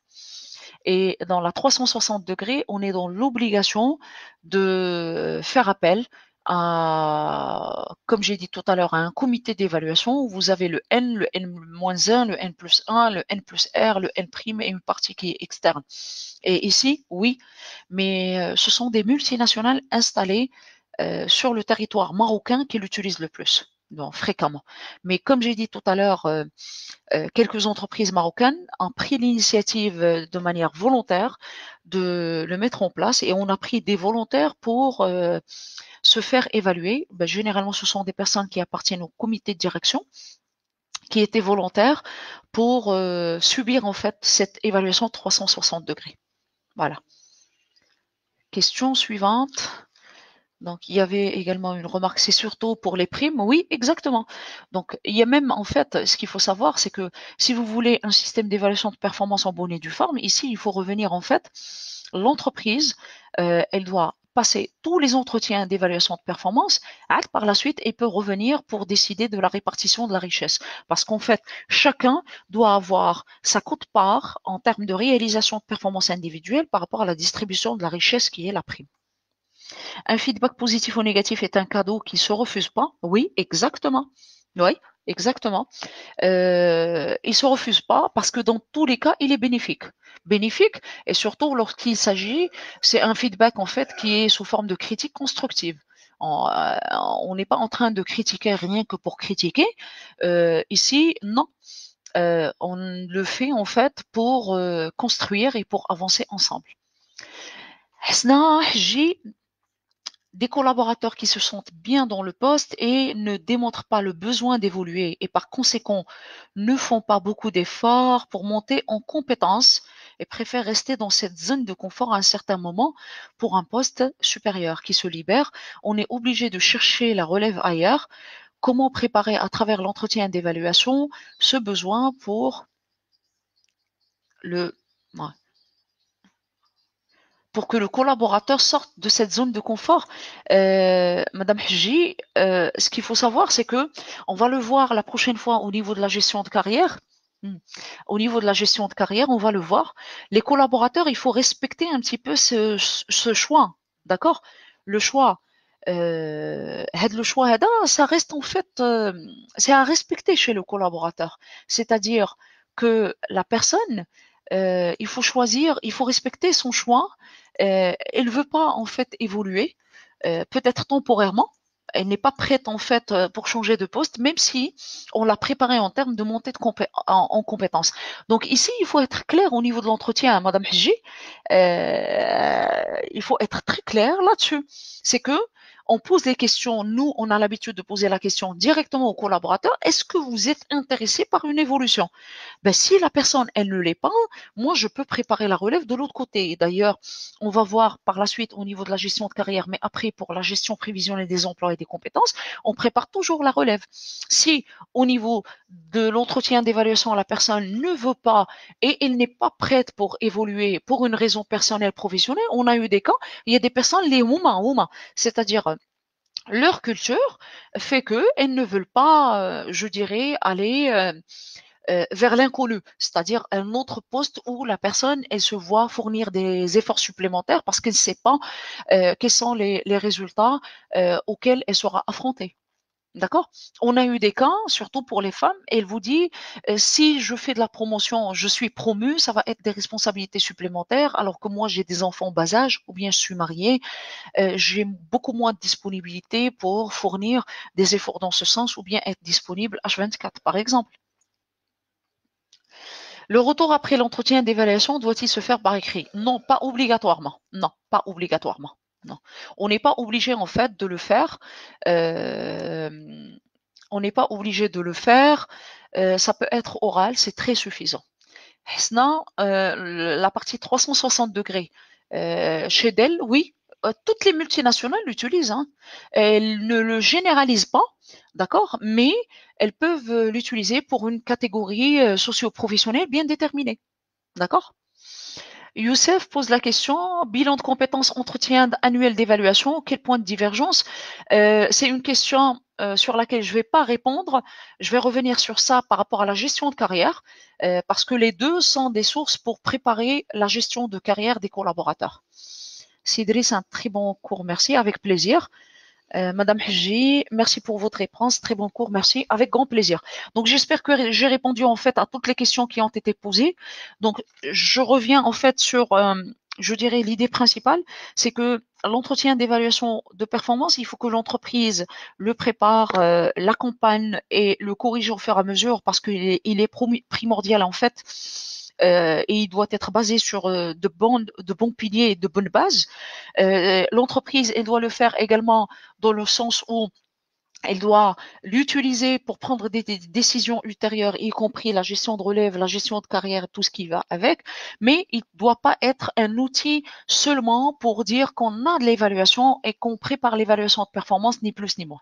A: Et dans la 360 degrés, on est dans l'obligation de faire appel à, comme j'ai dit tout à l'heure, à un comité d'évaluation où vous avez le N, le N-1, le N+1, le N plus R, le N' et une partie qui est externe. Et ici, oui, mais ce sont des multinationales installées sur le territoire marocain qui l'utilisent le plus, donc fréquemment. Mais comme j'ai dit tout à l'heure, quelques entreprises marocaines ont pris l'initiative de manière volontaire de le mettre en place et on a pris des volontaires pour se faire évaluer. Ben, généralement, ce sont des personnes qui appartiennent au comité de direction qui étaient volontaires pour subir en fait cette évaluation 360 degrés. Voilà. Question suivante. Donc, il y avait également une remarque, c'est surtout pour les primes. Oui, exactement. Donc, il y a même, en fait, ce qu'il faut savoir, c'est que si vous voulez un système d'évaluation de performance en bonne et due forme, ici, il faut revenir, en fait, l'entreprise, elle doit passer tous les entretiens d'évaluation de performance, par la suite, elle peut revenir pour décider de la répartition de la richesse. Parce qu'en fait, chacun doit avoir sa quote-part en termes de réalisation de performance individuelle par rapport à la distribution de la richesse qui est la prime. Un feedback positif ou négatif est un cadeau qui se refuse pas. Oui, exactement. Oui, exactement. Il se refuse pas parce que dans tous les cas, il est bénéfique. Bénéfique et surtout lorsqu'il s'agit, c'est un feedback en fait qui est sous forme de critique constructive. On n'est pas en train de critiquer rien que pour critiquer. Ici, non. On le fait en fait pour construire et pour avancer ensemble. Hasna, j'ai des collaborateurs qui se sentent bien dans le poste et ne démontrent pas le besoin d'évoluer et par conséquent ne font pas beaucoup d'efforts pour monter en compétences et préfèrent rester dans cette zone de confort à un certain moment pour un poste supérieur qui se libère. On est obligé de chercher la relève ailleurs. Comment préparer à travers l'entretien d'évaluation ce besoin le, ouais, pour que le collaborateur sorte de cette zone de confort. Madame Hji, ce qu'il faut savoir, c'est que on va le voir la prochaine fois au niveau de la gestion de carrière. Hmm. Au niveau de la gestion de carrière, on va le voir. Les collaborateurs, il faut respecter un petit peu ce choix, d'accord? Le choix, le choix, ça reste en fait, c'est à respecter chez le collaborateur. C'est-à-dire que la personne, il faut choisir, il faut respecter son choix. Elle ne veut pas en fait évoluer, peut-être temporairement. Elle n'est pas prête en fait pour changer de poste, même si on l'a préparée en termes de montée en compétences. Donc ici, il faut être clair au niveau de l'entretien, Madame Hiji. Il faut être très clair là-dessus. C'est que on pose des questions, nous, on a l'habitude de poser la question directement aux collaborateurs. Est-ce que vous êtes intéressé par une évolution? Ben, si la personne, elle ne l'est pas, moi, je peux préparer la relève de l'autre côté. Et d'ailleurs, on va voir par la suite au niveau de la gestion de carrière, mais après, pour la gestion prévisionnelle des emplois et des compétences, on prépare toujours la relève. Si au niveau de l'entretien d'évaluation, la personne ne veut pas et elle n'est pas prête pour évoluer pour une raison personnelle, professionnelle, on a eu des cas, il y a des personnes, les women, c'est-à-dire leur culture fait qu'elles ne veulent pas, je dirais, aller vers l'inconnu, c'est-à-dire un autre poste où la personne, elle se voit fournir des efforts supplémentaires parce qu'elle ne sait pas quels sont les résultats auxquels elle sera affrontée. D'accord? On a eu des cas, surtout pour les femmes, et elle vous dit, si je fais de la promotion, je suis promue, ça va être des responsabilités supplémentaires, alors que moi j'ai des enfants en bas âge, ou bien je suis mariée, j'ai beaucoup moins de disponibilité pour fournir des efforts dans ce sens, ou bien être disponible H24 par exemple. Le retour après l'entretien d'évaluation doit-il se faire par écrit? Non, pas obligatoirement. Non, pas obligatoirement. Non. On n'est pas obligé en fait de le faire. Euh, on n'est pas obligé de le faire. Ça peut être oral, c'est très suffisant. Sinon, la partie 360 degrés chez Dell, oui, toutes les multinationales l'utilisent. Hein. Elles ne le généralisent pas, d'accord, mais elles peuvent l'utiliser pour une catégorie socio-professionnelle bien déterminée, d'accord. Youssef pose la question, bilan de compétences, entretien annuel d'évaluation, quel point de divergence? C'est une question sur laquelle je ne vais pas répondre. Je vais revenir sur ça par rapport à la gestion de carrière, parce que les deux sont des sources pour préparer la gestion de carrière des collaborateurs. Sidri, c'est un très bon cours, merci, avec plaisir. Madame Hji, merci pour votre réponse. Très bon cours, merci. Avec grand plaisir. Donc, j'espère que j'ai répondu en fait à toutes les questions qui ont été posées. Donc, je reviens en fait sur, je dirais, l'idée principale, c'est que l'entretien d'évaluation de performance, il faut que l'entreprise le prépare, l'accompagne et le corrige au fur et à mesure parce qu'il est primordial en fait. Et il doit être basé sur de bons piliers et de bonnes bases. L'entreprise, elle doit le faire également dans le sens où elle doit l'utiliser pour prendre des décisions ultérieures, y compris la gestion de relève, la gestion de carrière, tout ce qui va avec. Mais il ne doit pas être un outil seulement pour dire qu'on a de l'évaluation et qu'on prépare l'évaluation de performance, ni plus ni moins.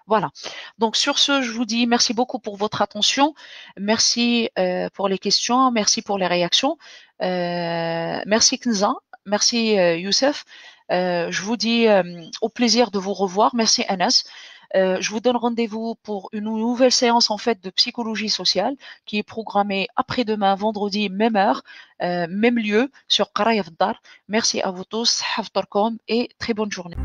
A: Voilà. Donc sur ce, je vous dis merci beaucoup pour votre attention. Merci pour les questions. Merci pour les réactions. Merci Knza. Merci Youssef. Je vous dis au plaisir de vous revoir. Merci Anas. Je vous donne rendez-vous pour une nouvelle séance en fait de psychologie sociale qui est programmée après-demain, vendredi, même heure, même lieu sur Qaraya Fdar. Merci à vous tous, Haftarkom et très bonne journée.